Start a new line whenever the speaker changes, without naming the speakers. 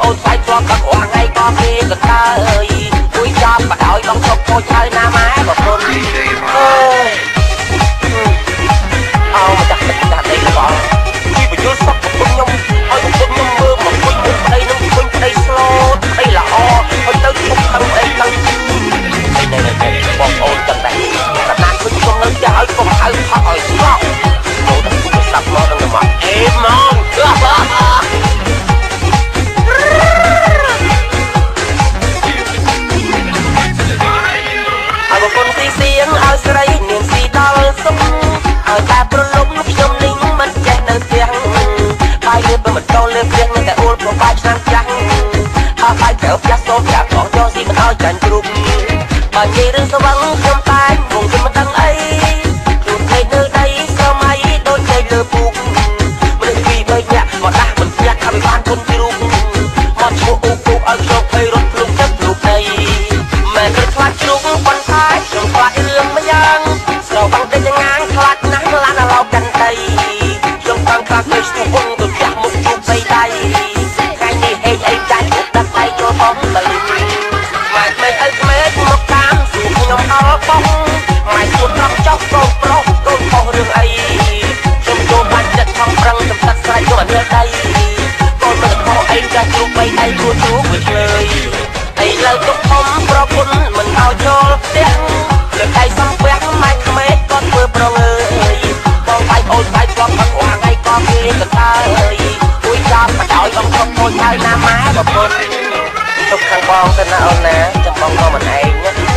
អូនស្បែកជាប់ទឹកអស់ថ្ងៃក៏គេកន្តើយគួយចាប់បដ ôi បងសុកខូចហើយណាម៉ែបងប្អូនអើយអោមកចាស់ទេបងពីបញ្យល់សុកខ្ញុំឲ្យខ្ញុំមើលមកពុញប្តីនឹងពុញប្តីស្លូតប្តីល្អឲ្យទៅជុំខាងអីទៅនេះបងប្អូនចឹងដែរកណ្ដាលខ្ញុំនៅផ្ទះឲ្យកុំហៅផឹកឲ្យស្រក់ចូលទៅទូរស័ព្ទមកនឹងមកអេម៉ងឲ្យបងទីសៀងឲ្យស្រីនាងស៊ីដល់សុំឲ្យតែប្រលប់ខ្ញុំនេះមិនចេះនៅផ្ទះបាយលៀបមិនតលៀបផ្ទះនឹងតែអួលប្របាយឆ្នាំចាស់អស់បាយទៅផ្ទះសូមចាក់ផងយកស៊ីមិនឲ្យចាញ់ជ្រុំបើនិយាយរឿងស្វឹងខ្ញុំតែវងមិនដឹងអីខ្លួនឯងនៅដីស្រមៃដូចចេញលើពូកមនុស្សពីរបីនាក់មកដាស់មិនផ្ទះថាវាបានគុនជ្រុំមកឈ្មោះអ៊ូគូឲ្យខ្ញុំភ័យរត់ភ្លុកទឹកភ្លុកដីម៉ែគិតខ្លាចជ្រុំប៉ុន្តែខ្ញុំខ្លាចរឿងម្យ៉ាងស្រោបាំងតែងាងខ្លាចណាស់ឡានឡោកាន់ដីខ្ញុំតាំងខ្លាចពេកស្ទុះវងទៅផ្ទះមុខជួបដីដៃថ្ងៃនេះហេតុអីចាច់ដាក់ដៃចូលផងទៅម៉ែមិនអីក្មេងមកតាមសួរខ្ញុំដល់បងម៉ែសួរត្រង់ចោះកូនប្រុសកូនខុសរឿងអីខ្ញុំចូលបាច់ចិត្តខំប្រឹងទឹកទឹកស្រែកយកអត់លើដីកូនមិនខុសអីចាស់ជួបបីដៃគួរជួបវាឆ្លើយអីលើទុកធំប្រពន្ធមិនឲ្យចូលផ្ទះលើកដៃសំពះម៉ែក្មេងក៏ធ្វើប្រងើយបងបាយអូនបាយឆ្លងផឹកអស់ថ្ងៃក៏គេកន្តើយគួយចាប់បដ ôi បងសុកខូចហើយណាម៉ែបងប្អូនទុកខាងបងទៅណាអូនណាចាំបងក៏មិនឯងណា